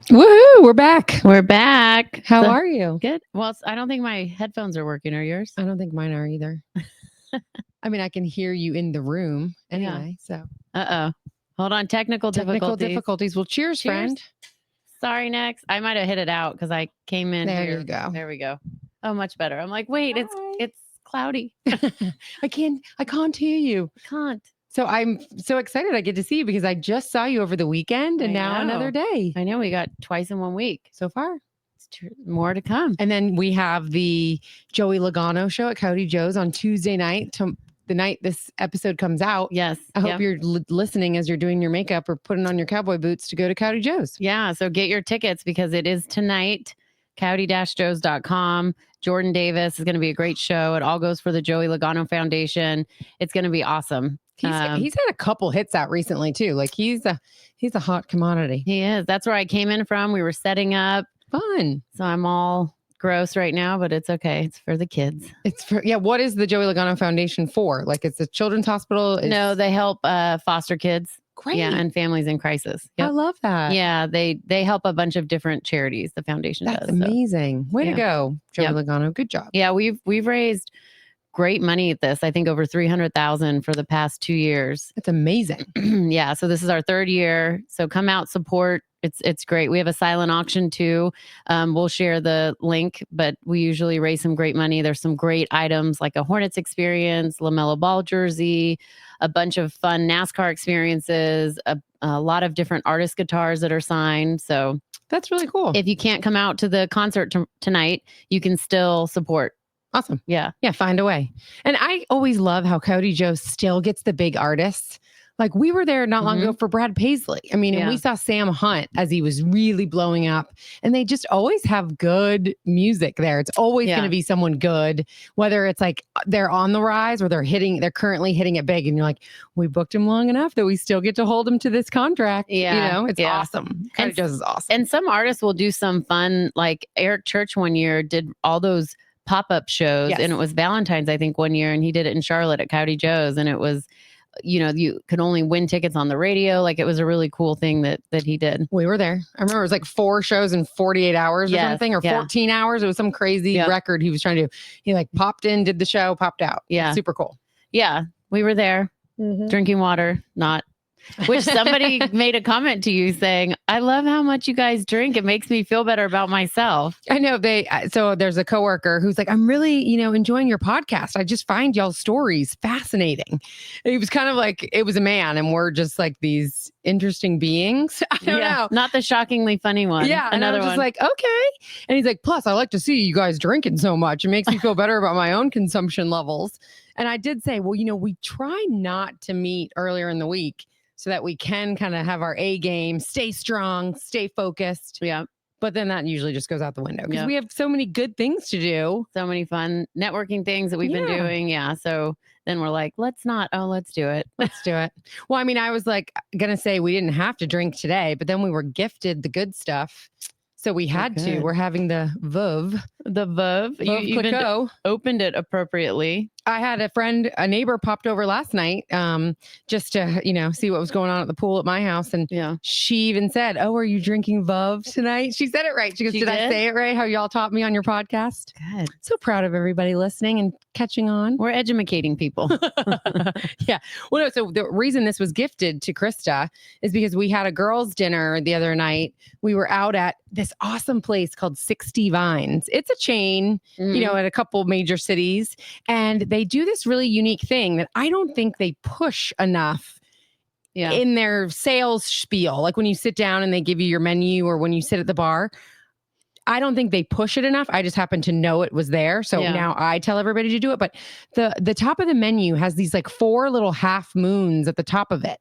Woohoo! We're back. We're back. How are you? Good. Well, I don't think my headphones are working. Are yours? I don't think mine are either. I mean, I can hear you in the room anyway. So, Hold on. Technical difficulties. Well, cheers, friend. Sorry, next. I might have hit it out because I came in. There here. you go. There we go. Oh, much better. I'm like, wait, it's cloudy. I can't hear you. Can't. So I'm so excited I get to see you because I just saw you over the weekend and now another day. I know we got twice in 1 week so far. More to come. And then we have the Joey Logano show at Cody Joe's on Tuesday night, the night this episode comes out. Yes. I hope you're listening as you're doing your makeup or putting on your cowboy boots to go to Cody Joe's. Yeah. So get your tickets because it is tonight. Cowdy-joes.com. Jordan Davis is going to be a great show. It all goes for the Joey Logano Foundation. It's going to be awesome. He's had a couple hits out recently too. Like he's a hot commodity. He is. That's where I came in from. We were setting up. Fun. So I'm all gross right now, but it's okay. It's for the kids. What is the Joey Logano Foundation for? Like it's a children's hospital? No, they help foster kids. Great. Yeah, and families in crisis. Yep. I love that. Yeah, they help a bunch of different charities. The foundation does. That's amazing. Way to go, Joey Logano. Good job. Yeah, we've raised great money at this. I think over $300,000 for the past 2 years. That's amazing. Yeah. So this is our third year. So come out, support. It's great. We have a silent auction too. We'll share the link, but we usually raise some great money. There's some great items like a Hornets experience, LaMelo Ball jersey, a bunch of fun NASCAR experiences, a lot of different artist guitars that are signed. So that's really cool. If you can't come out to the concert tonight, you can still support. Awesome. Yeah. Yeah. Find a way. And I always love how Cody Joe still gets the big artists. Like we were there not long ago for Brad Paisley. I mean, and we saw Sam Hunt as he was really blowing up, and they just always have good music there. It's always going to be someone good, whether it's like they're on the rise or they're currently hitting it big. And you're like, we booked him long enough that we still get to hold him to this contract. Yeah. It's awesome. Cody Joe is awesome. And some artists will do some fun, like Eric Church one year did all those pop-up shows and it was Valentine's, I think, one year, and he did it in Charlotte at Cowdy Joe's, and it was, you could only win tickets on the radio. Like it was a really cool thing that he did. We were there. I remember it was like 4 shows in 48 hours or something, or 14 hours. It was some crazy record he was trying to do. He like popped in, did the show, popped out. Yeah. Super cool. Yeah. We were there drinking water, which somebody made a comment to you saying, I love how much you guys drink. It makes me feel better about myself. I know so there's a coworker who's like, I'm really, enjoying your podcast. I just find y'all's stories fascinating. And he was kind of like, it was a man and we're just like these interesting beings. I don't know. Not the shockingly funny one. Yeah. Another one. Just like, okay. And he's like, plus I like to see you guys drinking so much. It makes me feel better about my own consumption levels. And I did say, well, we try not to meet earlier in the week so that we can kind of have our A game, stay strong, stay focused. Yeah. But then that usually just goes out the window because we have so many good things to do. So many fun networking things that we've been doing. Yeah. So then we're like, let's do it. Let's do it. Well, I mean, I was like going to say we didn't have to drink today, but then we were gifted the good stuff. So we had to. We're having the Veuve. The Veuve. You even opened it appropriately. I had a neighbor popped over last night just to, see what was going on at the pool at my house. And she even said, oh, are you drinking Veuve tonight? She said it right. She goes, did I say it right? How y'all taught me on your podcast? Good. So proud of everybody listening and catching on. We're educating people. Yeah. Well, no, so the reason this was gifted to Krista is because we had a girls' dinner the other night. We were out at this awesome place called 60 Vines. It's a chain, at a couple major cities. And they do this really unique thing that I don't think they push enough in their sales spiel. Like when you sit down and they give you your menu or when you sit at the bar, I don't think they push it enough. I just happen to know it was there. So now I tell everybody to do it. But the top of the menu has these like 4 little half moons at the top of it.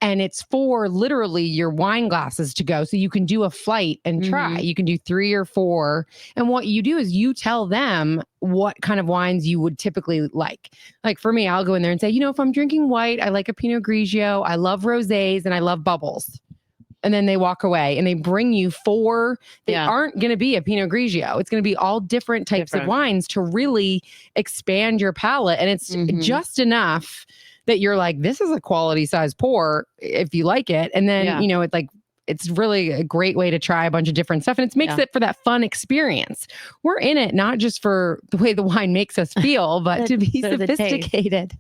And it's for literally your wine glasses to go. So you can do a flight and try. You can do 3 or 4. And what you do is you tell them what kind of wines you would typically like. Like for me, I'll go in there and say, if I'm drinking white, I like a Pinot Grigio. I love rosés and I love bubbles. And then they walk away and they bring you 4. They aren't going to be a Pinot Grigio. It's going to be all different types of wines to really expand your palate. And it's just enough that you're like, this is a quality size pour if you like it. And then, it's like, it's really a great way to try a bunch of different stuff. And it makes it for that fun experience. We're in it, not just for the way the wine makes us feel, but to be sophisticated.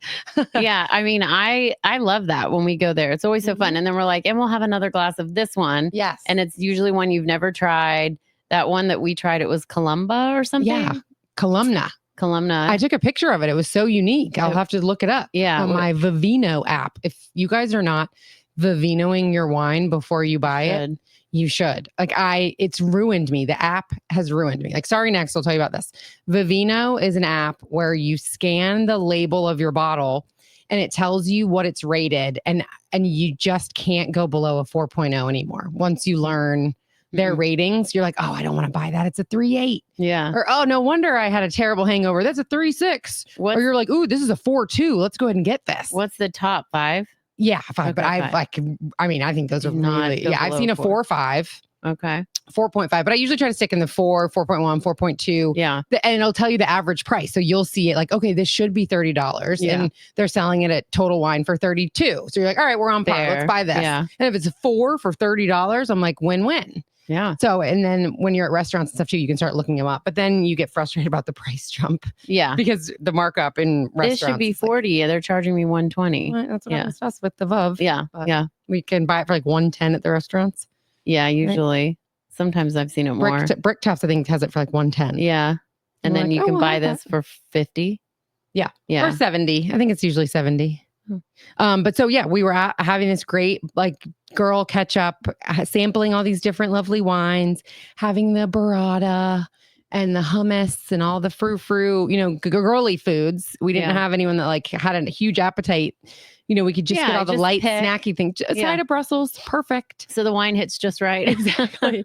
Yeah. I mean, I love that when we go there. It's always so fun. And then we're like, and we'll have another glass of this one. Yes. And it's usually one you've never tried. That one that we tried, it was Columba or something. Yeah. Columna. I took a picture of it. It was so unique. I'll have to look it up on my Vivino app. If you guys are not Vivinoing your wine before you buy it, you should. Like it's ruined me. The app has ruined me. Like Sorry Next, I'll tell you about this. Vivino is an app where you scan the label of your bottle and it tells you what it's rated. And you just can't go below a 4.0 anymore. Once you learn their ratings, you're like, oh, I don't want to buy that. It's a 3.8. Yeah. Or, oh, no wonder I had a terrible hangover. That's a 3.6. Or you're like, ooh, this is a 4.2. Let's go ahead and get this. What's the top 5? Yeah, 5. Okay, but I think those are really, I've seen a 4 or 5. Okay. 4.5. But I usually try to stick in the 4, 4.1, 4.2. Yeah. And it'll tell you the average price. So you'll see it like, okay, this should be $30. Yeah. And they're selling it at Total Wine for $32. So you're like, all right, we're on par. Let's buy this. Yeah. And if it's a 4 for $30, I'm like, win-win. Yeah. So, and then when you're at restaurants and stuff too, you can start looking them up. But then you get frustrated about the price jump. Yeah. Because the markup in restaurants. This should be 40. They're charging me 120. Well, that's what I discussed with the Vov. Yeah. Yeah. We can buy it for like 110 at the restaurants. Yeah, usually. Right? Sometimes I've seen it more. Bricktops, I think, has it for like 110. Yeah. And then you can buy this for 50. Yeah. Yeah. Or 70. I think it's usually 70. But so yeah, we were having this great like girl catch up, sampling all these different lovely wines, having the burrata and the hummus and all the frou, girly foods. We didn't have anyone that like had a huge appetite. We could just get all the light snacky thing. Side of Brussels, perfect. So the wine hits just right. Exactly.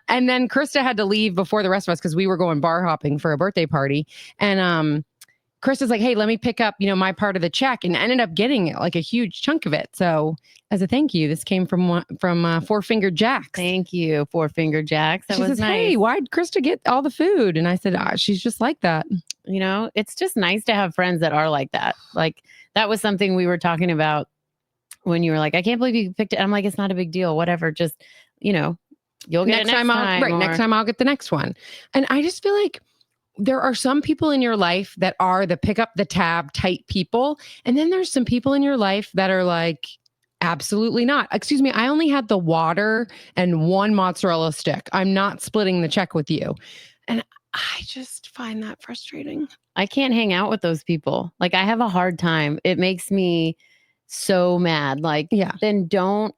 And then Krista had to leave before the rest of us because we were going bar hopping for a birthday party. And Krista's like, hey, let me pick up, my part of the check, and ended up getting like a huge chunk of it. So as a thank you, this came from Four Finger Jacks. Thank you, Four Finger Jacks. That she was says, nice. Hey, why'd Krista get all the food? And I said, she's just like that. It's just nice to have friends that are like that. Like that was something we were talking about when you were like, I can't believe you picked it. I'm like, it's not a big deal. Whatever. Just, you'll get next time. Next time I'll get the next one. And I just feel like there are some people in your life that are the pick up the tab type people. And then there's some people in your life that are like, absolutely not. Excuse me. I only had the water and 1 mozzarella stick. I'm not splitting the check with you. And I just find that frustrating. I can't hang out with those people. Like I have a hard time. It makes me so mad. Like, then don't.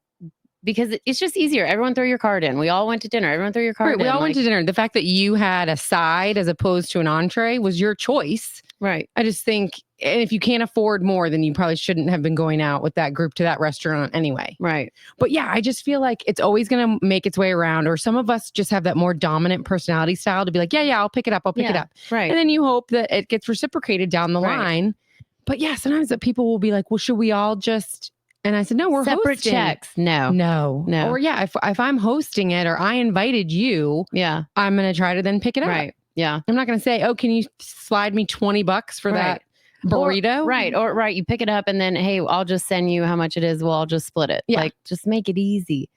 Because it's just easier. Everyone throw your card in. We all went to dinner. Everyone throw your card in. We all went to dinner. The fact that you had a side as opposed to an entree was your choice. Right. I just think, and if you can't afford more, then you probably shouldn't have been going out with that group to that restaurant anyway. Right. But yeah, I just feel like it's always going to make its way around. Or some of us just have that more dominant personality style to be like, yeah, I'll pick it up. I'll pick it up. Right. And then you hope that it gets reciprocated down the line. But yeah, sometimes that people will be like, well, should we all just... And I said, no, we're separate hosting. checks. No. Or yeah, if I'm hosting it or I invited you, I'm going to try to then pick it up. Right. Yeah. I'm not going to say, oh, can you slide me $20 for that burrito? Or you pick it up and then, hey, I'll just send you how much it is. Well, I'll just split it. Yeah. Like just make it easy.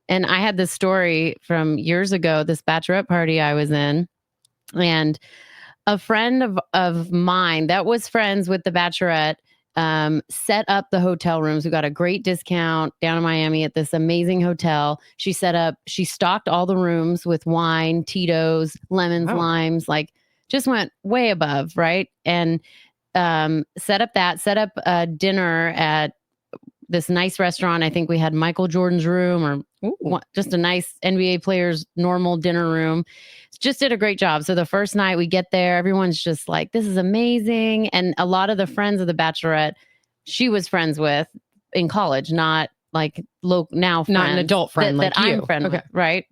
And I had this story from years ago, this bachelorette party I was in, and a friend of mine that was friends with the bachelorette set up the hotel rooms. We got a great discount down in Miami at this amazing hotel. She stocked all the rooms with wine, Tito's, lemons, limes, like just went way above. Right. And set up a dinner at this nice restaurant. I think we had Michael Jordan's room or just a nice NBA player's normal dinner room. Just did a great job. So the first night we get there, everyone's just like, this is amazing. And a lot of the friends of the bachelorette, she was friends with in college, not like now friends. Not an adult friend that you. I'm friend with, right?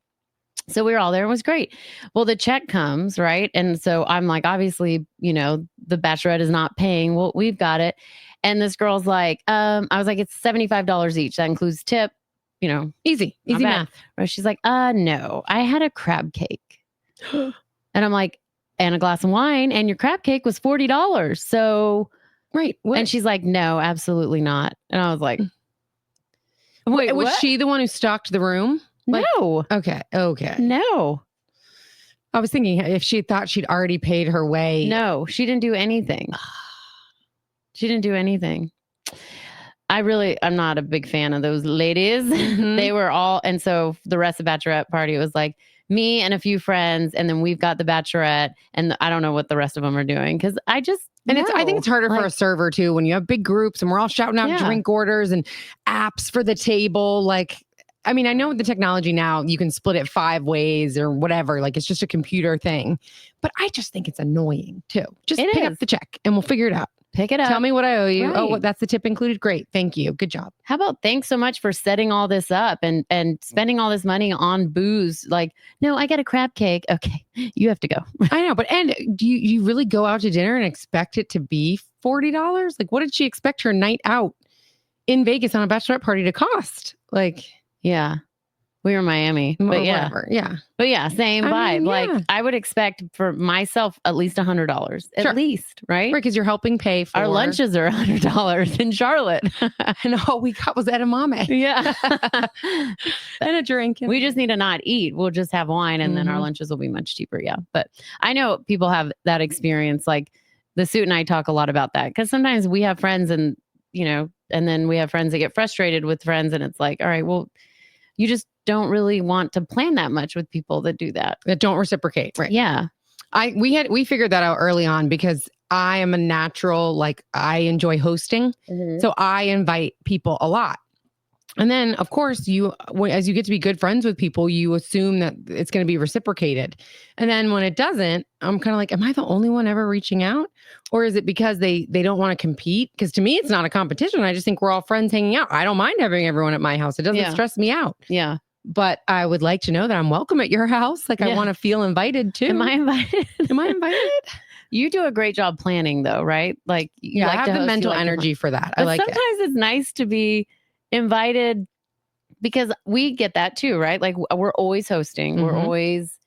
So we were all there. It was great. Well, the check comes, right? And so I'm like, obviously, the bachelorette is not paying. Well, we've got it. And this girl's like, I was like, it's $75 each. That includes tip, easy math. Right? She's like, no, I had a crab cake. And I'm like, and a glass of wine, and your crab cake was $40. So, right. What? And she's like, no, absolutely not. And I was like, wait, was she the one who stocked the room? No. Okay. No. I was thinking if she thought she'd already paid her way. No, she didn't do anything. She didn't do anything. I'm not a big fan of those ladies. Mhm. They were all, and so the rest of the bachelorette party was like me and a few friends, and then we've got the bachelorette, and I don't know what the rest of them are doing because I think it's harder for a like, server too when you have big groups and we're all shouting out Yeah. drink orders and apps for the table. Like, I mean, I know with the technology now you can split it 5 ways or whatever. Like it's just a computer thing, but I just think it's annoying too. Just It pick is. up the check and we'll figure it out. Pick it up. Tell me what I owe you. Right. Oh, well, that's the tip included. Great. Thank you. Good job. How about thanks so much for setting all this up and spending all this money on booze? Like, no, I got a crab cake. Okay, you have to go. I know, but and do you really go out to dinner and expect it to be $40? Like, what did she expect her night out in Vegas on a bachelorette party to cost? Like, Yeah. We were in Miami, but yeah, whatever. Yeah. but yeah, same I vibe. mean, Like yeah. I would expect for myself at least $100, Sure. at least, right? Right, because you're helping pay for Our lunches are $100 in Charlotte. And all we got was edamame. Yeah. And a drink. We just need to not eat. We'll just have wine and then our Mhm. lunches will be much cheaper. Yeah. But I know people have that experience. Like the suit and I talk a lot about that because sometimes we have friends and, and then we have friends that get frustrated with friends and it's like, all right, well, you just don't really want to plan that much with people that do that. that don't reciprocate. Right. Yeah. We figured that out early on because I am a natural, like I enjoy hosting. So I invite people a lot. And then, of course, as you get to be good friends with people, you assume that it's going to be reciprocated. And then when it doesn't, I'm kind of like, am I the only one ever reaching out? Or is it because they don't want to compete? Because to me, it's not a competition. I just think we're all friends hanging out. I don't mind having everyone at my house. It doesn't stress me out. Yeah. But I would like to know that I'm welcome at your house. Like I want to feel invited too. Am I invited? Am I invited? You do a great job planning though, right? Like you Yeah, like I have to the host, you mental like to plan. energy for that. But I like it. sometimes it's nice to be invited because we get that too, right? Like we're always hosting. We're Mhm. always,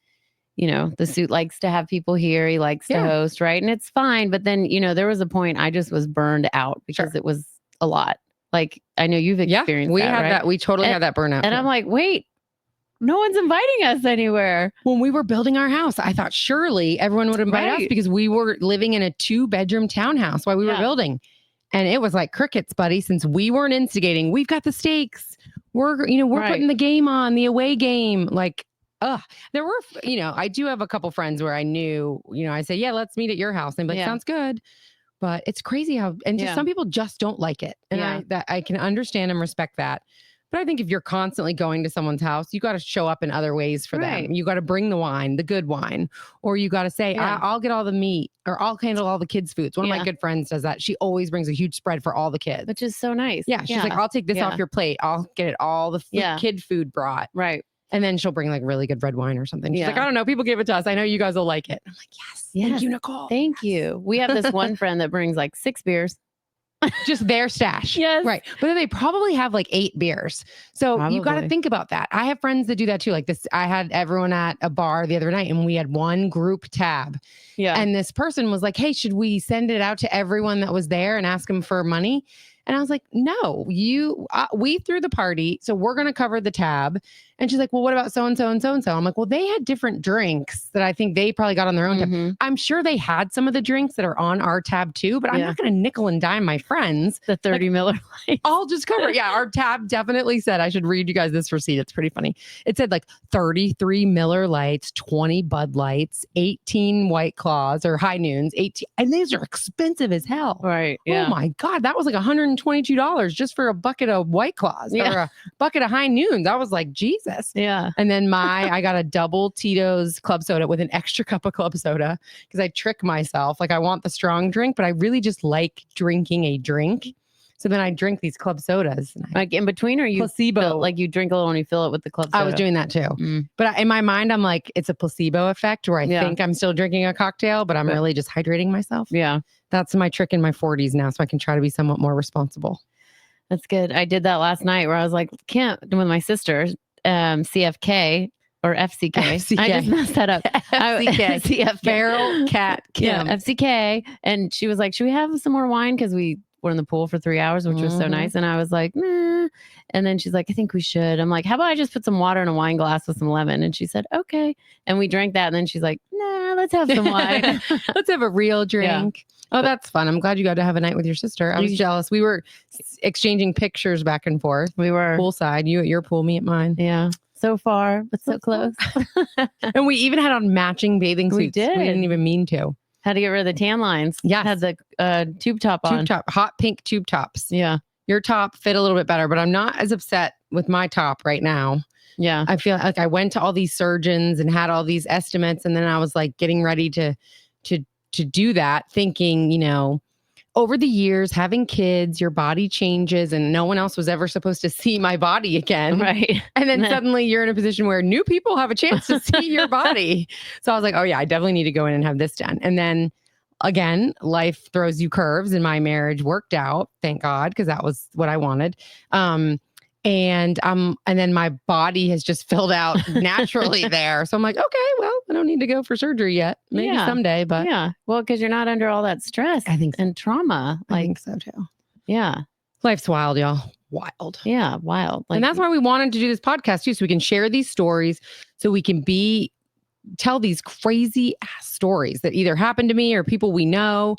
the suit likes to have people here. He likes to host, right? And it's fine. But then, there was a point I just was burned out because it was a lot. Like I know you've experienced we that, had right? that. We totally had that burnout. And I'm like, wait, no one's inviting us anywhere. When we were building our house, I thought surely everyone would invite us Right. because we were living in a 2-bedroom townhouse while we were building. And it was like crickets, buddy, since we weren't instigating. We've got the stakes. We're putting the game on, the away game. Like, there were, I do have a couple friends where I knew, I say, yeah, let's meet at your house. And they'd be like, sounds good. But it's crazy how, and just some people just don't like it. And I can understand and respect that. But I think if you're constantly going to someone's house, you got to show up in other ways for them. You got to bring the wine, the good wine, or you got to say, I'll get all the meat or I'll handle all the kids' foods. One of my good friends does that. She always brings a huge spread for all the kids. Which is so nice. Yeah. She's like, I'll take this off your plate. I'll get it all the kid food brought. Right. And then she'll bring like really good red wine or something. She's like, I don't know. People give it to us. I know you guys will like it. I'm like, yes. Thank you, Nicole. Thank you. We have this one friend that brings like 6 beers. Just their stash. Yes. Right. But then they probably have like 8 beers. So you got to think about that. I have friends that do that too. Like this, I had everyone at a bar the other night and we had one group tab. Yeah. And this person was like, hey, should we send it out to everyone that was there and ask them for money? And I was like, no, we threw the party. So we're going to cover the tab. And she's like, well, what about so-and-so and so-and-so? I'm like, well, they had different drinks that I think they probably got on their own tab. I'm sure they had some of the drinks that are on our tab too, but I'm not going to nickel and dime my friends. The 30 Miller Lights. I'll just cover it. Yeah, our tab definitely said, I should read you guys this receipt. It's pretty funny. It said like 33 Miller Lights, 20 Bud Lights, 18 White Claws or High Noons, 18. And these are expensive as hell. Right. Yeah. Oh my God. That was like $122 just for a bucket of White Claws or a bucket of High Noons. I was like, Jesus. Yeah. And then I got a double Tito's club soda with an extra cup of club soda because I trick myself. Like I want the strong drink, but I really just like drinking a drink. So then I drink these club sodas. Like in between or you placebo. Like you drink a little and you fill it with the club soda. I was doing that too. But in my mind, I'm like, it's a placebo effect where I think I'm still drinking a cocktail, but I'm really just hydrating myself. Yeah. That's my trick in my 40s now. So I can try to be somewhat more responsible. That's good. I did that last night where I was like, can't with my sister, CFK or FCK. FCK. I just messed that up. FCK. CFK. Feral Cat Kim. Yeah, FCK. And she was like, should we have some more wine? Because we were in the pool for 3 hours, which was so nice. And I was like, nah. And then she's like, I think we should. I'm like, how about I just put some water in a wine glass with some lemon? And she said, okay. And we drank that. And then she's like, nah, let's have some wine. Let's have a real drink. Yeah. Oh, that's fun. I'm glad you got to have a night with your sister. I was jealous. We were exchanging pictures back and forth. We were poolside, you at your pool, me at mine. Yeah. So far, but so close. And we even had on matching bathing suits. We did. We didn't even mean to. Had to get rid of the tan lines. Yes. Had the tube top on. Tube top, hot pink tube tops. Yeah. Your top fit a little bit better, but I'm not as upset with my top right now. Yeah. I feel like I went to all these surgeons and had all these estimates. And then I was like getting ready to do that, thinking, you know, over the years, having kids, your body changes and no one else was ever supposed to see my body again. Right. And then suddenly you're in a position where new people have a chance to see your body. So I was like, oh yeah, I definitely need to go in and have this done. And then again, life throws you curves and my marriage worked out. Thank God, because that was what I wanted. And then my body has just filled out naturally there. So I'm like, okay, well, I don't need to go for surgery yet. Maybe someday, but yeah. Well, because you're not under all that stress. I think so. And trauma. I think so too. Yeah. Life's wild, y'all. Wild. Yeah, wild. And that's why we wanted to do this podcast too, so we can share these stories, so we can tell these crazy ass stories that either happened to me or people we know.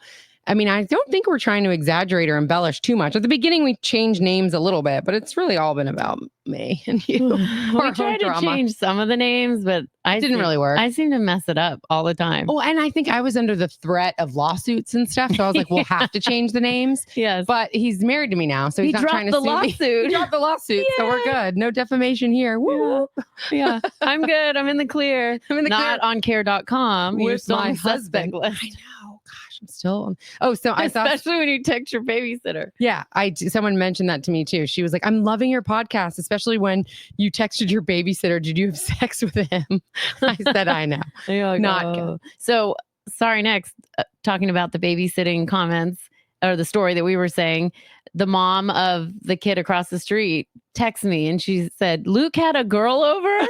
I mean, I don't think we're trying to exaggerate or embellish too much. At the beginning, we changed names a little bit, but it's really all been about me and you. We tried to change some of the names, but it didn't really work. I seem to mess it up all the time. Oh, and I think I was under the threat of lawsuits and stuff. So I was like, we'll have to change the names. Yes. But he's married to me now, so he's not trying to sue me. He dropped the lawsuit. So we're good. No defamation here. Woo. Yeah. I'm good. I'm in the clear. Not on care.com. With You're still my on the suspect husband. list. I know. Gosh, I'm still. Oh, so I thought. Especially when you text your babysitter. Yeah, someone mentioned that to me too. She was like, I'm loving your podcast, especially when you texted your babysitter. Did you have sex with him? I said, I know. Like, not good. So sorry, next, talking about the babysitting comments or the story that we were saying, the mom of the kid across the street texted me and she said, Luke had a girl over.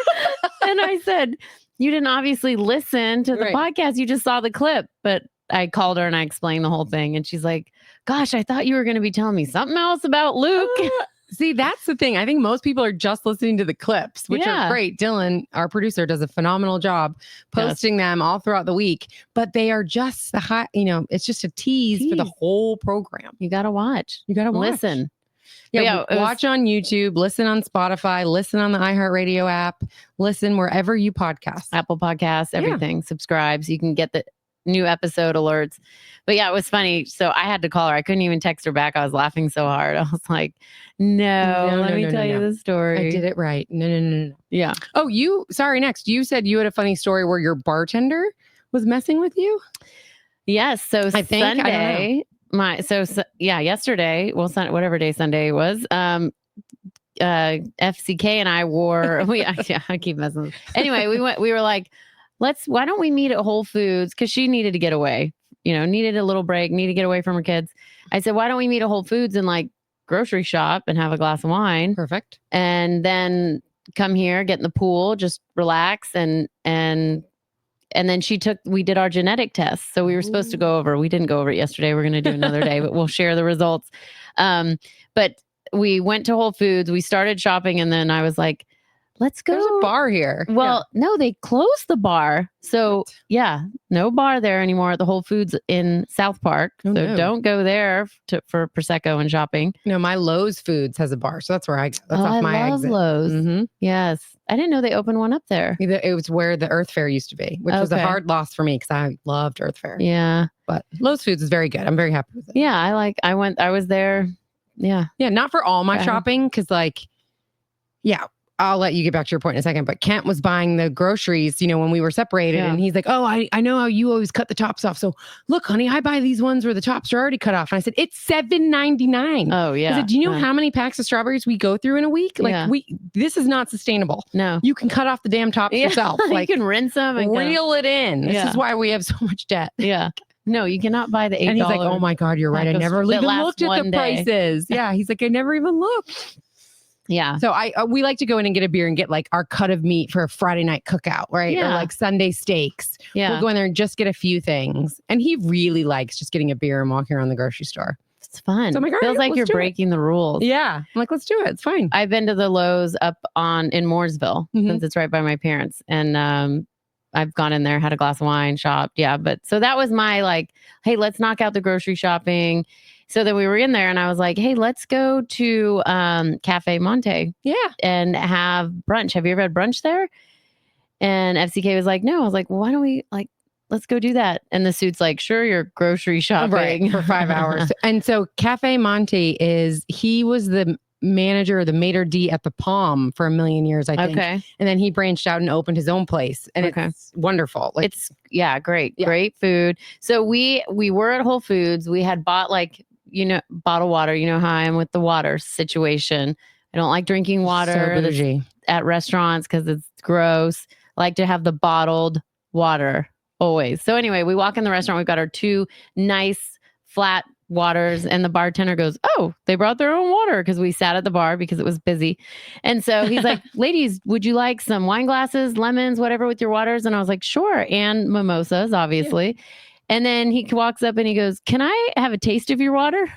And I said, you didn't obviously listen to the podcast. You just saw the clip. But I called her and I explained the whole thing. And she's like, gosh, I thought you were going to be telling me something else about Luke. See, that's the thing. I think most people are just listening to the clips, which are great. Dylan, our producer, does a phenomenal job posting them all throughout the week. But they are just it's just a tease for the whole program. You got to watch. You got to listen. Yeah, watch on YouTube, listen on Spotify, listen on the iHeartRadio app, listen wherever you podcast. Apple Podcasts, everything. Subscribe so you can get the new episode alerts. But yeah, it was funny. So I had to call her. I couldn't even text her back. I was laughing so hard. I was like, let me tell you the story. I did it right. No. Yeah. Oh, next. You said you had a funny story where your bartender was messing with you? Yes. So I think, Sunday, yesterday, whatever day Sunday was, FCK and I wore, I keep messing with. Anyway, we were like, why don't we meet at Whole Foods? Cause she needed to get away, needed a little break, needed to get away from her kids. I said, why don't we meet at Whole Foods and like grocery shop and have a glass of wine? Perfect. And then come here, get in the pool, just relax. And then we did our genetic test. So we were supposed to go over, we didn't go over it yesterday. We're going to do another day, but we'll share the results. But we went to Whole Foods, we started shopping. And then I was like, let's go. There's a bar here. Well, no, they closed the bar. So no bar there anymore at the Whole Foods in South Park. Don't go there for Prosecco and shopping. No, my Lowe's Foods has a bar. So that's where I go. That's off my exit. I love Lowe's. Mm-hmm. Yes. I didn't know they opened one up there. It was where the Earth Fair used to be, which was a hard loss for me because I loved Earth Fair. Yeah. But Lowe's Foods is very good. I'm very happy with it. Yeah. I was there. Yeah. Yeah. Not for all my shopping because I'll let you get back to your point in a second, but Kent was buying the groceries, when we were separated and he's like, oh, I know how you always cut the tops off. So look, honey, I buy these ones where the tops are already cut off. And I said, it's $7.99. Oh yeah. I said, do you know how many packs of strawberries we go through in a week? This is not sustainable. No. You can cut off the damn tops yourself. You can rinse them and reel it in. This is why we have so much debt. Yeah. No, you cannot buy the $8. And he's like, oh my God, you're right. I never even looked at the prices. Yeah. He's like, I never even looked. Yeah. So we like to go in and get a beer and get like our cut of meat for a Friday night cookout, right? Yeah. Or like Sunday steaks. Yeah. We'll go in there and just get a few things. And he really likes just getting a beer and walking around the grocery store. It's fun. So I'm like, all Feels right, like let's you're do it. breaking the rules. Yeah. I'm like, let's do it. It's fine. I've been to the Lowe's up in Mooresville since it's right by my parents. And I've gone in there, had a glass of wine, shopped. Yeah. But so that was my like, hey, let's knock out the grocery shopping. So then we were in there and I was like, hey, let's go to Cafe Monte. Yeah. And have brunch. Have you ever had brunch there? And FCK was like, no. I was like, well, why don't we let's go do that. And the suit's like, sure, you're grocery shopping. Right, for 5 hours. And so Cafe Monte he was the manager, the maitre d' at the Palm for a million years, I think. Okay. And then he branched out and opened his own place. And it's wonderful. Like, it's great food. So we were at Whole Foods. We had bought bottled water. You know how I am with the water situation. I don't like drinking water so bougie. At restaurants because it's gross. I like to have the bottled water always. So anyway, we walk in the restaurant. We've got our 2 nice flat waters and the bartender goes, oh, they brought their own water because we sat at the bar because it was busy. And so he's like, ladies, would you like some wine glasses, lemons, whatever with your waters? And I was like, sure. And mimosas, obviously. Yeah. And then he walks up and he goes, can I have a taste of your water?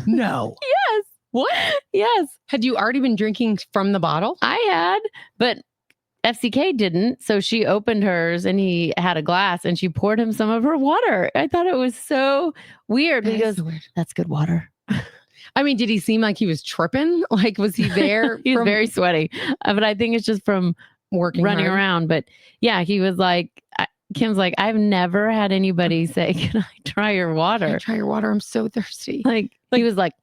No. Yes. What? Yes. Had you already been drinking from the bottle? I had, but FCK didn't. So she opened hers and he had a glass and she poured him some of her water. I thought it was so weird. But he goes, so weird. That's good water. I mean, did he seem like he was tripping? Like, was he there? He was very sweaty. But I think it's just from running hard. around. But yeah, he was like, Kim's like, I've never had anybody say, can I try your water? Can I try your water? I'm so thirsty. Like he was like,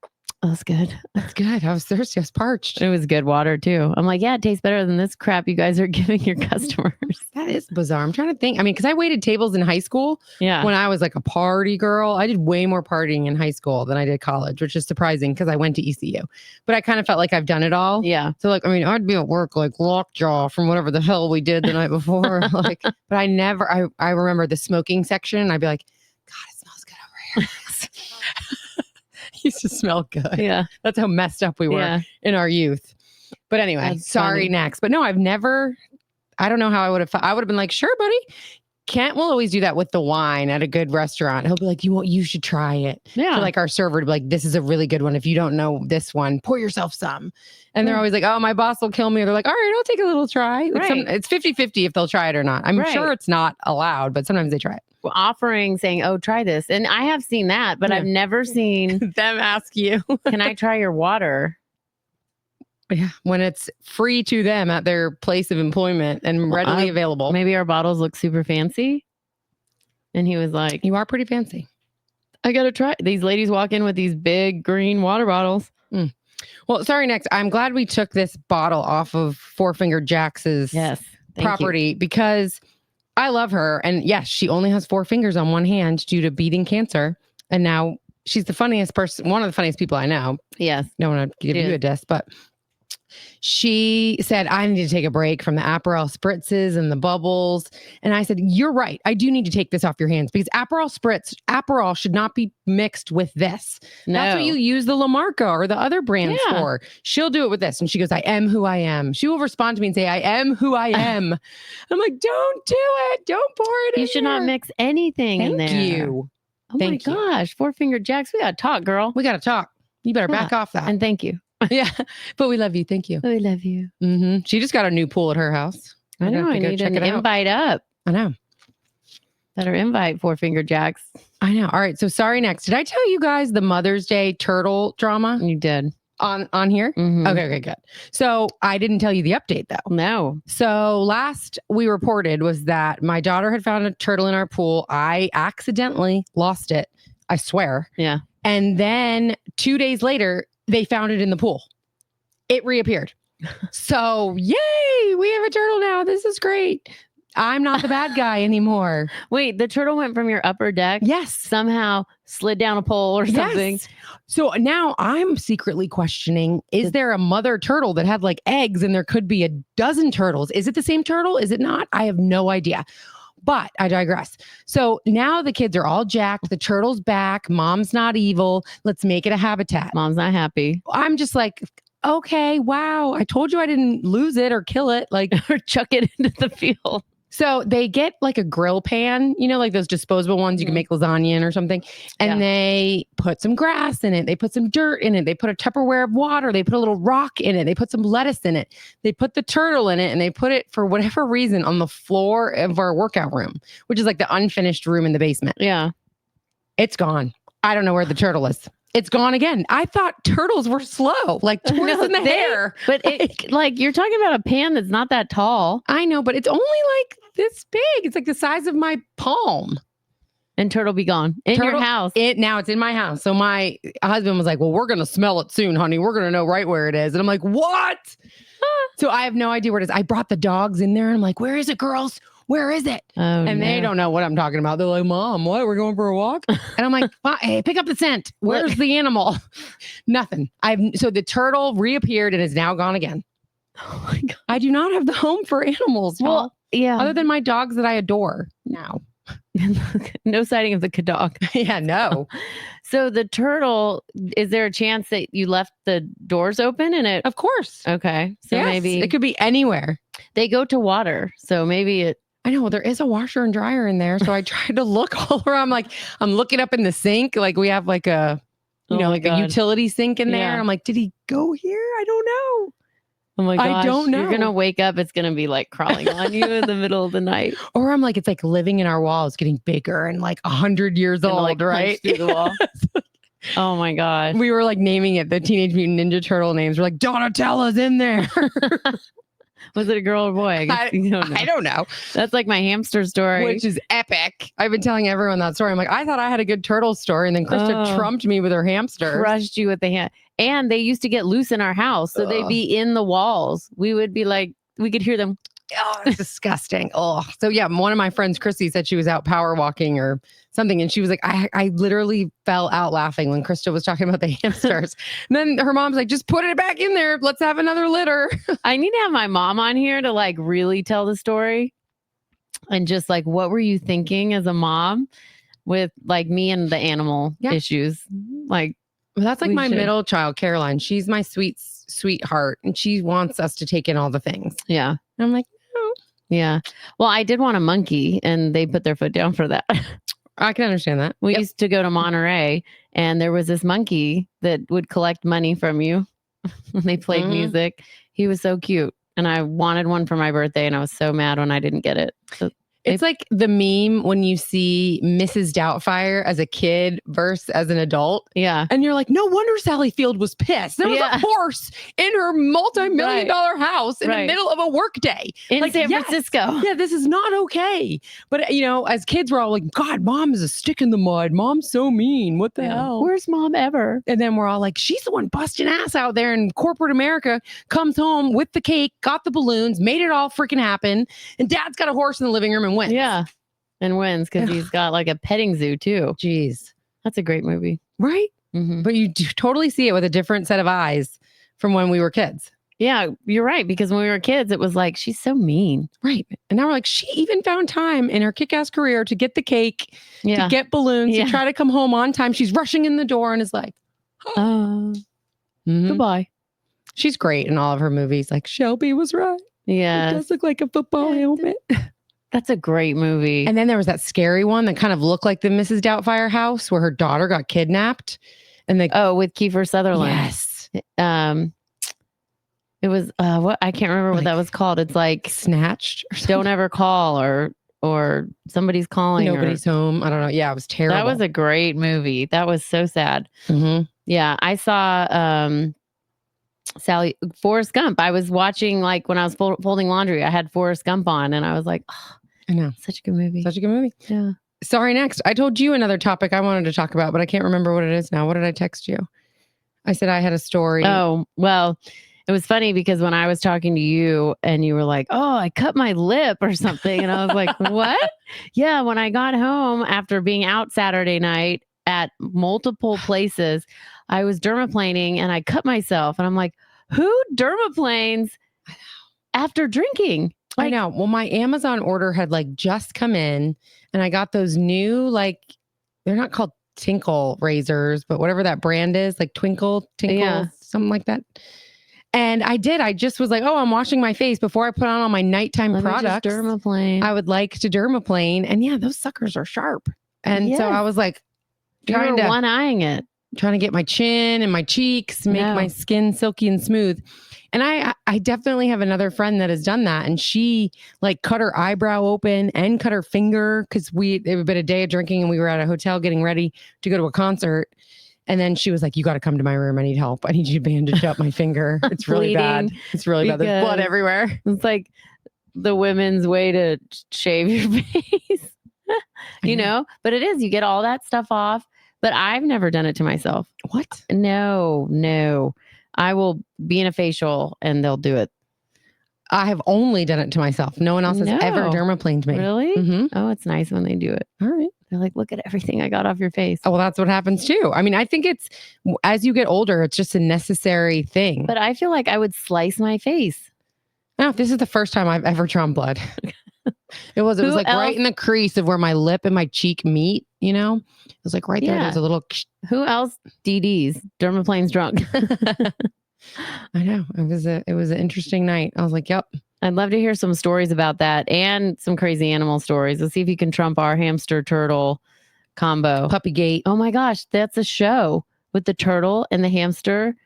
oh, that's good. That's good. I was thirsty. I was parched. It was good water too. I'm like, yeah, it tastes better than this crap you guys are giving your customers. That is bizarre. I'm trying to think. I mean, because I waited tables in high school. Yeah. When I was like a party girl, I did way more partying in high school than I did college, which is surprising because I went to ECU. But I kind of felt like I've done it all. Yeah. So like, I mean, I'd be at work like lockjaw from whatever the hell we did the night before. Like, but I remember the smoking section. And I'd be like, God, it smells good over here. Used to smell good. Yeah. That's how messed up we were in our youth. But anyway, That's sorry, funny. next. But no, I don't know how I would have. I would have been like, sure, buddy. Kent will always do that with the wine at a good restaurant. He'll be like, you should try it. Yeah. So like our server to be like, this is a really good one. If you don't know this one, pour yourself some. And they're always like, oh, my boss will kill me. Or they're like, all right, I'll take a little try. Like it's 50-50 if they'll try it or not. I'm sure it's not allowed, but sometimes they try it. Offering saying, oh, try this. And I have seen that, but I've never seen them ask you, can I try your water? Yeah. When it's free to them at their place of employment and readily available. Maybe our bottles look super fancy. And he was like, you are pretty fancy. I got to try. These ladies walk in with these big green water bottles. Well, sorry, next. I'm glad we took this bottle off of Four Finger Jax's property because I love her. And yes, she only has 4 fingers on one hand due to beating cancer. And now she's the funniest person, one of the funniest people I know. Yes. Don't want to give you a diss, but she said, I need to take a break from the Aperol spritzes and the bubbles. And I said, you're right. I do need to take this off your hands because Aperol should not be mixed with this. No. That's what you use the La Marca or the other brands for. She'll do it with this. And she goes, I am who I am. She will respond to me and say, I am who I am. I'm like, don't do it. Don't pour it in. You should not mix anything in there. Thank you. Oh my gosh. 4 Finger Jax. We got to talk, girl. We got to talk. You better back off that. And thank you. Yeah, but we love you. Thank you. We love you. Mm-hmm. She just got a new pool at her house. I know. I need an invite up. I know. Better invite 4 Finger Jax. I know. All right. So sorry, next. Did I tell you guys the Mother's Day turtle drama? You did. On here? Mm-hmm. Okay, good. So I didn't tell you the update though. No. So last we reported was that my daughter had found a turtle in our pool. I accidentally lost it. I swear. Yeah. And then 2 days later, they found it in the pool. It reappeared. So, yay, we have a turtle now. This is great. I'm not the bad guy anymore. Wait, the turtle went from your upper deck? Yes. Somehow slid down a pole or something. Yes. So now I'm secretly questioning, is there a mother turtle that had like eggs and there could be a dozen turtles? Is it the same turtle? Is it not? I have no idea. But I digress. So now the kids are all jacked. The turtle's back. Mom's not evil. Let's make it a habitat. Mom's not happy. I'm just like, okay, wow. I told you I didn't lose it or kill it, like or chuck it into the field. So they get like a grill pan, like those disposable ones you can make lasagna in or something. And they put some grass in it. They put some dirt in it. They put a Tupperware of water. They put a little rock in it. They put some lettuce in it. They put the turtle in it, and they put it, for whatever reason, on the floor of our workout room, which is like the unfinished room in the basement. Yeah. It's gone. I don't know where the turtle is. It's gone again. I thought turtles were slow, like tortoise in the hair. But you're talking about a pan that's not that tall. I know, but it's only like this big. It's like the size of my palm. And turtle be gone in your house. Now it's in my house. So my husband was like, well, we're going to smell it soon, honey. We're going to know right where it is. And I'm like, what? So I have no idea where it is. I brought the dogs in there and I'm like, where is it, girls? Where is it? They don't know what I'm talking about. They're like, Mom, what? We're going for a walk? And I'm like, hey, pick up the scent. Where's the animal? Nothing. So the turtle reappeared and is now gone again. Oh my God. I do not have the home for animals. Well, yeah. Other than my dogs that I adore now. No sighting of the dog. Yeah, no. So the turtle, is there a chance that you left the doors open and it? Of course. Okay. So yes, maybe it could be anywhere. They go to water. So maybe it. I know there is a washer and dryer in there. So I tried to look all around. I'm looking up in the sink. Like we have like a, a utility sink in there. Yeah. And I'm like, did he go here? I don't know. Oh my gosh. I don't know. You're going to wake up. It's going to be like crawling on you in the middle of the night. Or I'm like, it's like living in our walls, getting bigger and like 100 years old, like right? Through the wall. Oh my gosh. We were like naming it the Teenage Mutant Ninja Turtle names. We're like, Donatella's in there. Was it a girl or boy? I don't know. That's like my hamster story. Which is epic. I've been telling everyone that story. I'm like, I thought I had a good turtle story. And then Krista trumped me with her hamster. Crushed you with the hand. And they used to get loose in our house. So they'd be in the walls. We would be like, we could hear them. Oh, it's disgusting. Oh, so yeah, one of my friends, Chrissy, said she was out power walking or something. And she was like, I literally fell out laughing when Krista was talking about the hamsters. And then her mom's like, just put it back in there. Let's have another litter. I need to have my mom on here to like really tell the story. And just like, what were you thinking as a mom with like me and the animal issues? Like, well, that's like my middle child, Caroline. She's my sweetheart. And she wants us to take in all the things. Yeah. And I'm like, no. Yeah. Well, I did want a monkey and they put their foot down for that. I can understand that. We used to go to Monterey and there was this monkey that would collect money from you when they played music. He was so cute. And I wanted one for my birthday and I was so mad when I didn't get it. So it's like the meme when you see Mrs. Doubtfire as a kid versus as an adult. Yeah. And you're like, no wonder Sally Field was pissed. There was a horse in her multi-million-dollar house in the middle of a work day. In San Francisco. Yeah, this is not okay. But, as kids, we're all like, God, Mom is a stick in the mud. Mom's so mean. What the hell? Where's Mom ever? And then we're all like, she's the one busting ass out there in corporate America, comes home with the cake, got the balloons, made it all freaking happen. And Dad's got a horse in the living room and wins. Yeah. And wins because he's got like a petting zoo too. Jeez. That's a great movie. Right? Mm-hmm. But you totally see it with a different set of eyes from when we were kids. Yeah, you're right. Because when we were kids, it was like, she's so mean. Right. And now we're like, she even found time in her kick-ass career to get the cake, to get balloons, to try to come home on time. She's rushing in the door and is like, goodbye. She's great in all of her movies. Like, Shelby was right. Yeah. It does look like a football helmet. That's a great movie. And then there was that scary one that kind of looked like the Mrs. Doubtfire house where her daughter got kidnapped. And with Kiefer Sutherland. Yes. It was what I can't remember what that was called. It's like Snatched or Don't Ever Call or somebody's calling. Nobody's home. I don't know. Yeah, it was terrible. That was a great movie. That was so sad. Mm-hmm. Yeah, I saw Forrest Gump. I was watching like when I was folding laundry. I had Forrest Gump on, and I was like, oh, I know, such a good movie. Such a good movie. Yeah. Sorry, next. I told you another topic I wanted to talk about, but I can't remember what it is now. What did I text you? I said I had a story. Oh, well, it was funny because when I was talking to you and you were like, oh, I cut my lip or something. And I was like, what? Yeah. When I got home after being out Saturday night at multiple places, I was dermaplaning and I cut myself. And I'm like, who dermaplanes after drinking? I know. Well, my Amazon order had like just come in and I got those new, like, they're not called Tinkle razors, but whatever that brand is, like Tinkle, something like that. And I did. I just was like, oh, I'm washing my face before I put on all my nighttime Let me just products. dermaplane. I would like to dermaplane. And yeah, those suckers are sharp. And so I Yes. was like, You were one-eyeing it. trying to get my chin and my cheeks, make my skin silky and smooth. And I definitely have another friend that has done that. And she like cut her eyebrow open and cut her finger because it had been a day of drinking and we were at a hotel getting ready to go to a concert. And then she was like, you got to come to my room. I need help. I need you to bandage up my finger. It's really bad. It's really bad. There's blood everywhere. It's like the women's way to shave your face, you know, but it is, you get all that stuff off. But I've never done it to myself. What? No. I will be in a facial and they'll do it. I have only done it to myself. No one else has ever dermaplaned me. Really? Mm-hmm. Oh, it's nice when they do it. All right. They're like, look at everything I got off your face. Oh, well, that's what happens too. I mean, I think it's, as you get older, it's just a necessary thing. But I feel like I would slice my face. No, this is the first time I've ever drawn blood. It was like right in the crease of where my lip and my cheek meet, you know? It was like right there. There's a little... Who else? DDs. Dermaplane's drunk. I know. It was an interesting night. I was like, yep. I'd love to hear some stories about that and some crazy animal stories. Let's see if you can trump our hamster turtle combo. Puppygate. Oh my gosh, that's a show with the turtle and the hamster.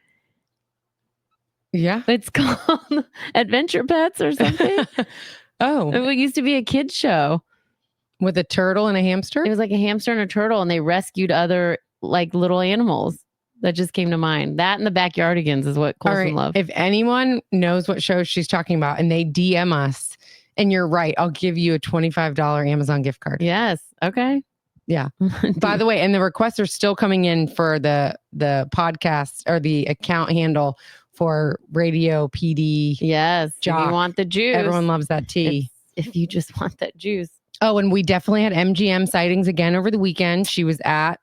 Yeah. It's called Adventure Pets or something. Oh. It used to be a kid's show. With a turtle and a hamster? It was like a hamster and a turtle, and they rescued other like little animals. That just came to mind. That and the Backyardigans is what Colson loved. If anyone knows what show she's talking about and they DM us, and you're right, I'll give you a $25 Amazon gift card. Yes. Okay. Yeah. By the way, and the requests are still coming in for the podcast or the account handle for Radio PD. Yes. Jock. If you want the juice. Everyone loves that tea. If you just want that juice. Oh, and we definitely had MGM sightings again over the weekend. She was at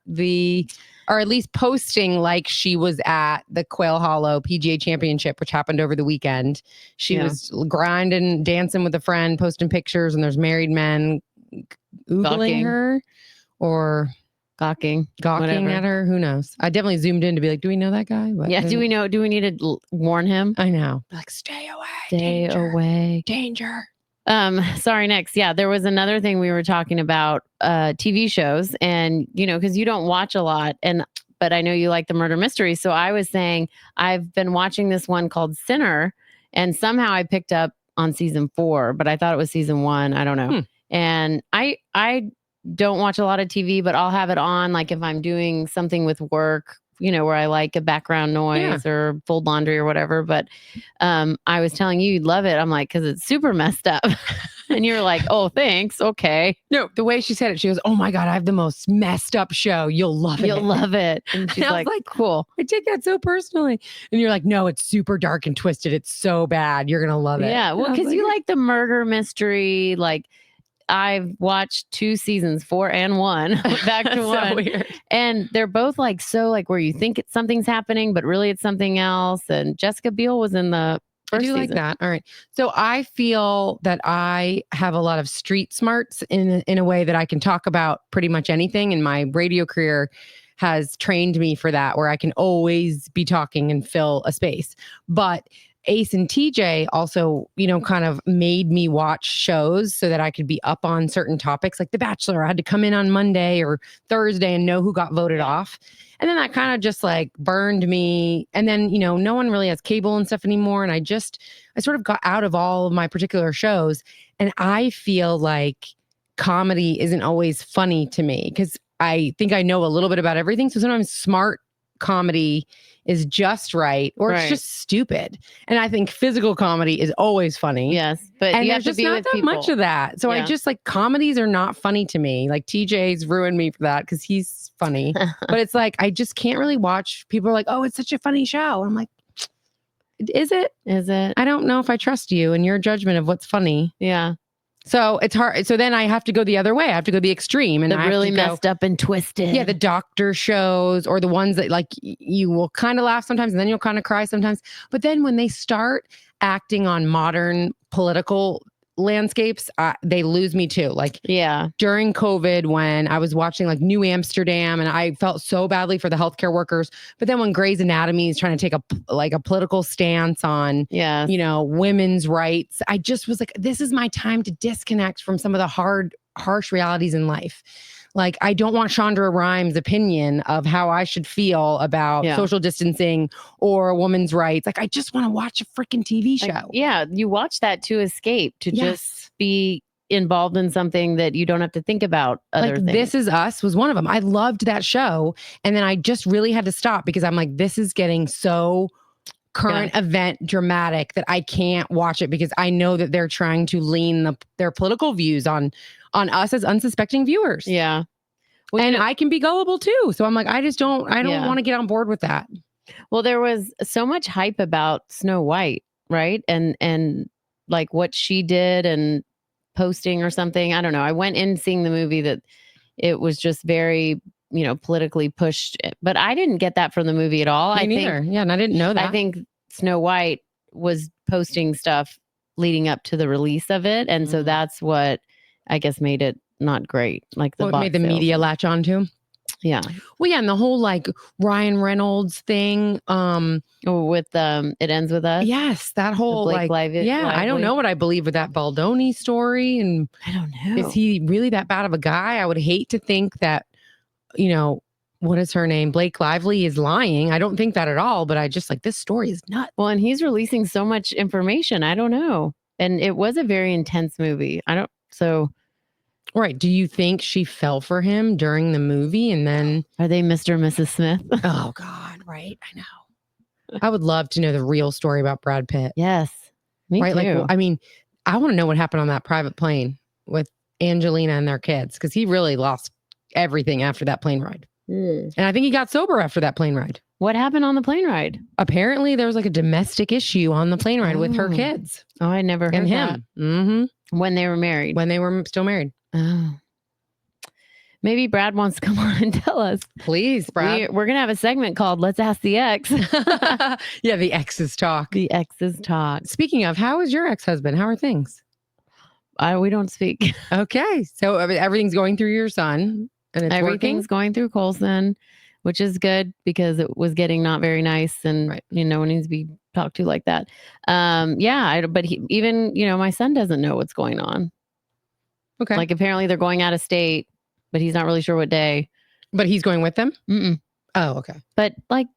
or at least posting like she was at the Quail Hollow PGA Championship, which happened over the weekend. She was grinding, dancing with a friend, posting pictures, and there's married men oogling her or gawking at her. Who knows? I definitely zoomed in to be like, do we know that guy? But do we know? Do we need to warn him? I know. Like, stay away. Danger. Sorry, next. Yeah, there was another thing we were talking about, TV shows, and because you don't watch a lot, but I know you like the murder mystery. So I was saying I've been watching this one called Sinner, and somehow I picked up on season 4, but I thought it was season 1. I don't know. And I don't watch a lot of TV, but I'll have it on like if I'm doing something with work, where I like a background noise or fold laundry or whatever. But I was telling you, you'd love it. I'm like, because it's super messed up. And you're like, oh, thanks. Okay. No, the way she said it, she goes, oh my God, I have the most messed up show. You'll love it. You'll love it. And she's like, cool. I take that so personally. And you're like, no, it's super dark and twisted. It's so bad. You're going to love it. Yeah. Well, because you like the murder mystery, like, I've watched 2 seasons, 4 and 1, back to 1. So weird. And they're both like where you think something's happening, but really it's something else. And Jessica Biel was in the first season. Like that. All right. So I feel that I have a lot of street smarts in a way that I can talk about pretty much anything. And my radio career has trained me for that, where I can always be talking and fill a space. But Ace and TJ also, kind of made me watch shows so that I could be up on certain topics. Like The Bachelor, I had to come in on Monday or Thursday and know who got voted off. And then that kind of just like burned me. And then, no one really has cable and stuff anymore. And I sort of got out of all of my particular shows. And I feel like comedy isn't always funny to me because I think I know a little bit about everything. So sometimes smart comedy is just right, or it's just stupid. And I think physical comedy is always funny. Yes, but you have there's to be just not with that people. much of that. So I just like comedies are not funny to me. Like TJ's ruined me for that because he's funny, but it's like I just can't really watch. People are like, "Oh, it's such a funny show," and I'm like, "Is it? Is it? I don't know if I trust you and your judgment of what's funny." Yeah. So it's hard. So then I have to go the other way. I have to go the extreme, and I really messed up and twisted. Yeah, the doctor shows or the ones that like you will kind of laugh sometimes, and then you'll kind of cry sometimes. But then when they start acting on modern political landscapes, they lose me too. Like Yeah. during COVID, when I was watching like New Amsterdam, and I felt so badly for the healthcare workers. But then when Grey's Anatomy is trying to take a political stance on, Yeah. women's rights, I just was like, this is my time to disconnect from some of the harsh realities in life. Like, I don't want Shonda Rhimes' opinion of how I should feel about social distancing or a woman's rights. Like, I just want to watch a freaking TV show. You watch that to escape, to just be involved in something that you don't have to think about other things. This Is Us was one of them. I loved that show. And then I just really had to stop because I'm like, this is getting so current event dramatic that I can't watch it because I know that they're trying to lean their political views on us as unsuspecting viewers. Yeah. Well, and I can be gullible too. So I'm like, I don't want to get on board with that. Well, there was so much hype about Snow White, right? And like what she did and posting or something. I don't know. I went in seeing the movie that it was just very, politically pushed, but I didn't get that from the movie at all. Me neither. Yeah. And I didn't know that. I think Snow White was posting stuff leading up to the release of it. And so that's what I guess made it not great. Like the made the media latch onto. Yeah. Well, yeah, and the whole like Ryan Reynolds thing. With It Ends With Us. Yes, that whole Lively. I don't know what I believe with that Baldoni story, and I don't know. Is he really that bad of a guy? I would hate to think that, what is her name? Blake Lively is lying. I don't think that at all, but I just like this story is nuts. Well, and he's releasing so much information. I don't know. And it was a very intense movie. Right. Do you think she fell for him during the movie and then... Are they Mr. and Mrs. Smith? Oh, God. Right. I know. I would love to know the real story about Brad Pitt. Yes. Me too. Like, I want to know what happened on that private plane with Angelina and their kids, because he really lost everything after that plane ride. And I think he got sober after that plane ride. What happened on the plane ride? Apparently, there was like a domestic issue on the plane ride with her kids. Oh, I never heard and that. him. Mm-hmm. When they were married. When they were still married. Oh. Maybe Brad wants to come on and tell us. Please, Brad. We're going to have a segment called Let's Ask the Ex. Yeah, the exes talk. The exes talk. Speaking of, how is your ex-husband? How are things? We don't speak. Okay. So everything's going through your son and it's everything's going through Colson, which is good because it was getting not very nice and, no one needs to be talked to like that. But even my son doesn't know what's going on. Okay. Like apparently they're going out of state, but he's not really sure what day. But he's going with them? Mm-mm. Oh, okay. But like,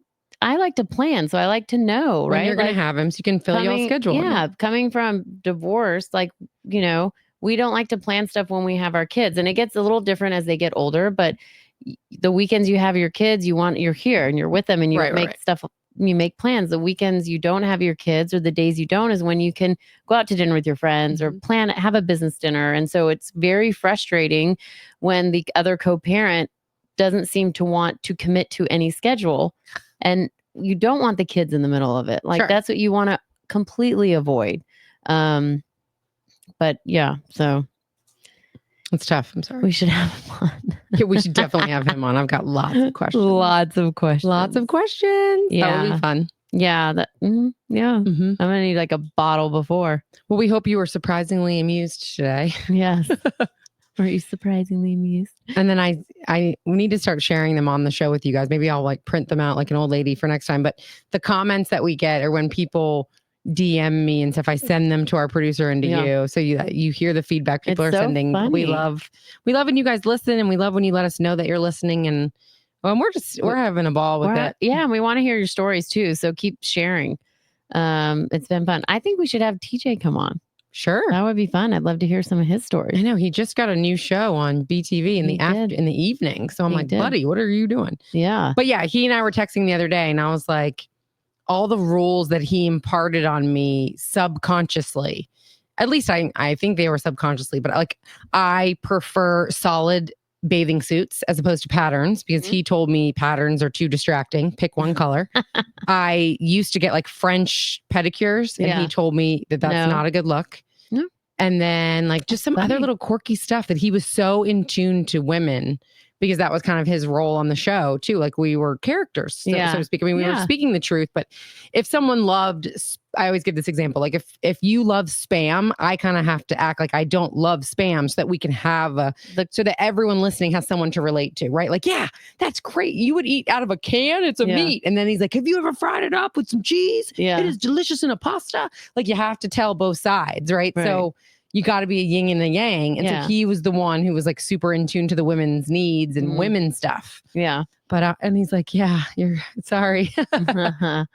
I like to plan, so I like to know, right? You're going to have him, so you can fill your schedule. Yeah, coming from divorce, like, we don't like to plan stuff when we have our kids. And it gets a little different as they get older, but the weekends you have your kids, you're here and you're with them and you make stuff, you make plans. The weekends you don't have your kids or the days you don't is when you can go out to dinner with your friends or have a business dinner. And so it's very frustrating when the other co-parent doesn't seem to want to commit to any schedule. And you don't want the kids in the middle of it. Like that's what you want to completely avoid. But yeah, so it's tough. I'm sorry. We should have him on. Yeah, we should definitely have him on. I've got lots of questions. Lots of questions. Yeah. That would be fun. Yeah. I'm going to need like a bottle before. Well, we hope you were surprisingly amused today. Yes. Were you surprisingly amused? And then we need to start sharing them on the show with you guys. Maybe I'll like print them out like an old lady for next time. But the comments that we get are when people DM me and stuff. I send them to our producer and to you. So you hear the feedback people are sending. Funny. We love when you guys listen, and we love when you let us know that you're listening. And we're having a ball with it. Yeah. And we want to hear your stories too. So keep sharing. It's been fun. I think we should have TJ come on. Sure. That would be fun. I'd love to hear some of his stories. I know. He just got a new show on BTV in the evening. So I'm buddy, what are you doing? Yeah. But yeah, he and I were texting the other day and I was like, all the rules that he imparted on me subconsciously, at least I think they were subconsciously, but like I prefer solid bathing suits as opposed to patterns because he told me patterns are too distracting. Pick one color. I used to get like French pedicures and he told me that that's not a good look. No. And then like just some other little quirky stuff that he was so in tune to women because that was kind of his role on the show too. Like we were characters, so to speak. I mean, we were speaking the truth, but if someone loved, I always give this example, like if you love Spam, I kind of have to act like I don't love Spam so that we can have so that everyone listening has someone to relate to, right? Like, yeah, that's great. You would eat out of a can. It's a meat. And then he's like, have you ever fried it up with some cheese? Yeah. It is delicious in a pasta. Like you have to tell both sides, right? So you got to be a yin and a yang. And so he was the one who was like super in tune to the women's needs and women's stuff. Yeah. But, and he's like, yeah, you're sorry. That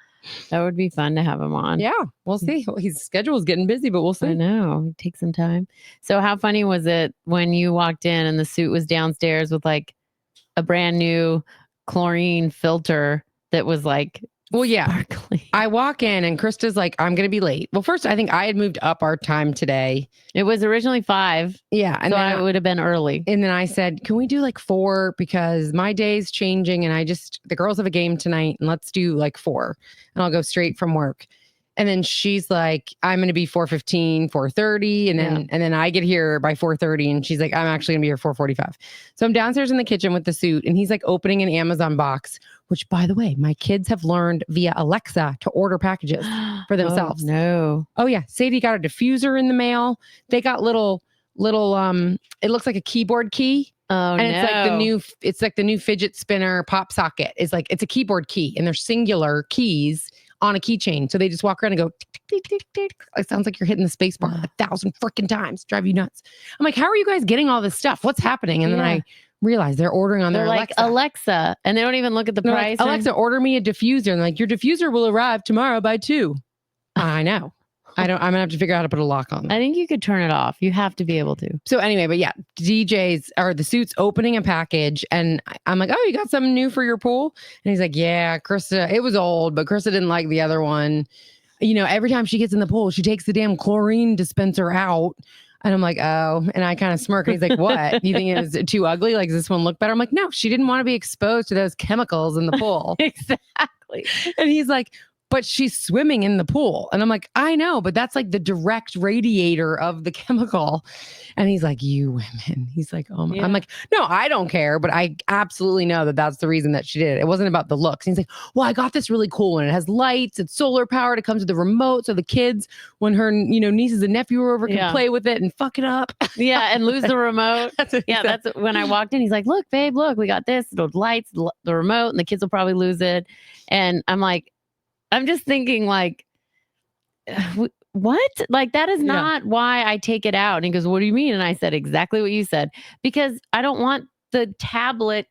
would be fun to have him on. Yeah. We'll see. His schedule is getting busy, but we'll see. I know. Take some time. So how funny was it when you walked in and the suit was downstairs with like a brand new chlorine filter that was like, well, yeah. sparkling. I walk in and Krista's like, I'm going to be late. Well, first, I think I had moved up our time today. It was originally 5. Yeah. And so then I would have been early. And then I said, can we do like 4? Because my day's changing and the girls have a game tonight and let's do like 4 and I'll go straight from work. And then she's like, I'm going to be 4:15, 4:30. And then I get here by 4:30 and she's like, I'm actually going to be here 4:45. So I'm downstairs in the kitchen with the suit and he's like opening an Amazon box, which by the way, my kids have learned via Alexa to order packages for themselves. Oh, no. Oh yeah. Sadie got a diffuser in the mail. They got little, it looks like a keyboard key. Oh, and it's like the new fidget spinner pop socket. It's like, it's a keyboard key and they're singular keys on a keychain. So they just walk around and go tick, tick, tick, tick. It sounds like you're hitting the space bar 1,000 freaking times. Drive you nuts. I'm like, how are you guys getting all this stuff? What's happening? And then I realize they're ordering on their like Alexa. And they don't even look at the price. Like, Alexa, order me a diffuser. And like, your diffuser will arrive tomorrow by 2. I know. I'm gonna have to figure out how to put a lock on them. I think you could turn it off. You have to be able to. So anyway, but yeah, the suit's opening a package and I'm like, oh, you got something new for your pool? And he's like, yeah, Krista, it was old, but Krista didn't like the other one. You know, every time she gets in the pool, she takes the damn chlorine dispenser out. And I'm like, oh, and I kind of smirk. And he's like, what? You think it was too ugly? Like, does this one look better? I'm like, no, she didn't want to be exposed to those chemicals in the pool. Exactly. And he's like, but she's swimming in the pool. And I'm like, I know, but that's like the direct radiator of the chemical. And he's like, you women. He's like, oh my. I'm like, no, I don't care. But I absolutely know that that's the reason that she did it. It wasn't about the looks. And he's like, well, I got this really cool one. It has lights. It's solar powered. It comes with the remote. So the kids, when her, nieces and nephew are over, can play with it and fuck it up. Yeah. And lose the remote. That's when I walked in. He's like, look, babe, look, we got this. The lights, the remote, and the kids will probably lose it. And I'm like, I'm just thinking like, what? Like, that is not why I take it out. And he goes, what do you mean? And I said exactly what you said, because I don't want the tablet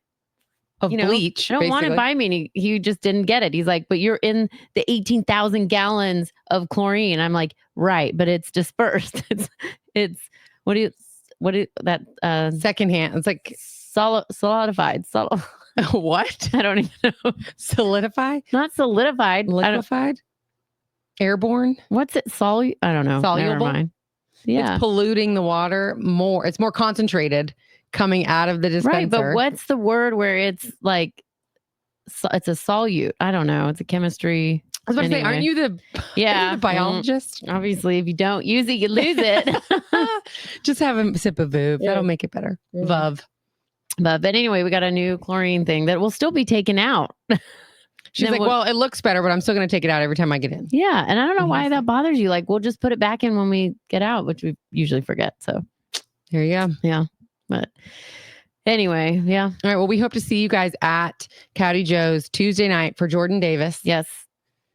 of bleach. I don't want it by me. And he just didn't get it. He's like, but you're in the 18,000 gallons of chlorine. I'm like, right, but it's dispersed. It's secondhand. It's like solidified. What? I don't even know. Solidify? Not solidified. Liquefied? Airborne? What's it? I don't know. Soluble? Never mind. Yeah. It's polluting the water more. It's more concentrated coming out of the dispenser. Right, but what's the word where it's like, it's a solute? I don't know. It's a chemistry. I was about to say, aren't you the biologist? Obviously, if you don't use it, you lose it. Just have a sip of Vuv. Yeah. That'll make it better. Yeah. Vuv. But anyway, we got a new chlorine thing that will still be taken out. She's like, well, it looks better, but I'm still going to take it out every time I get in. Yeah. And I don't know why that bothers you. Like, we'll just put it back in when we get out, which we usually forget. So there you go. Yeah. But anyway, yeah. All right. Well, we hope to see you guys at Cowdy Joe's Tuesday night for Jordan Davis. Yes.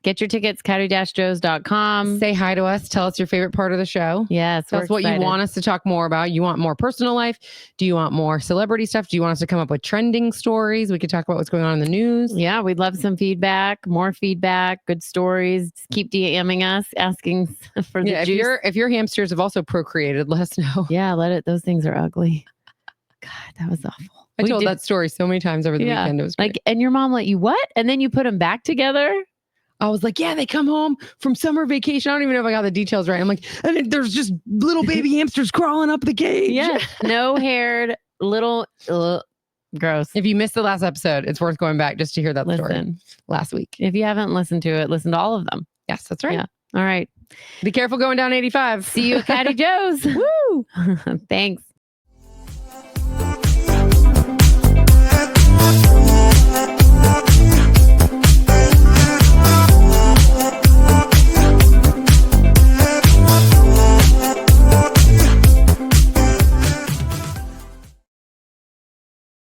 Get your tickets, cowdy-joes.com. Say hi to us. Tell us your favorite part of the show. Yes. Tell us what you want us to talk more about. You want more personal life? Do you want more celebrity stuff? Do you want us to come up with trending stories? We could talk about what's going on in the news. Yeah, we'd love some feedback, more feedback, good stories. Just keep DMing us, asking for the juice. If your hamsters have also procreated, let us know. Yeah, those things are ugly. God, that was awful. I told that story so many times over the weekend. It was great. Like, and your mom let you what? And then you put them back together? I was like, yeah, they come home from summer vacation. I don't even know if I got the details right. I'm like, and there's just little baby hamsters crawling up the cage. Yeah. No-haired, little, gross. If you missed the last episode, it's worth going back just to hear that story last week. If you haven't listened to it, listen to all of them. Yes, that's right. Yeah. All right. Be careful going down 85. See you at Cowdy Joe's. Woo! Thanks.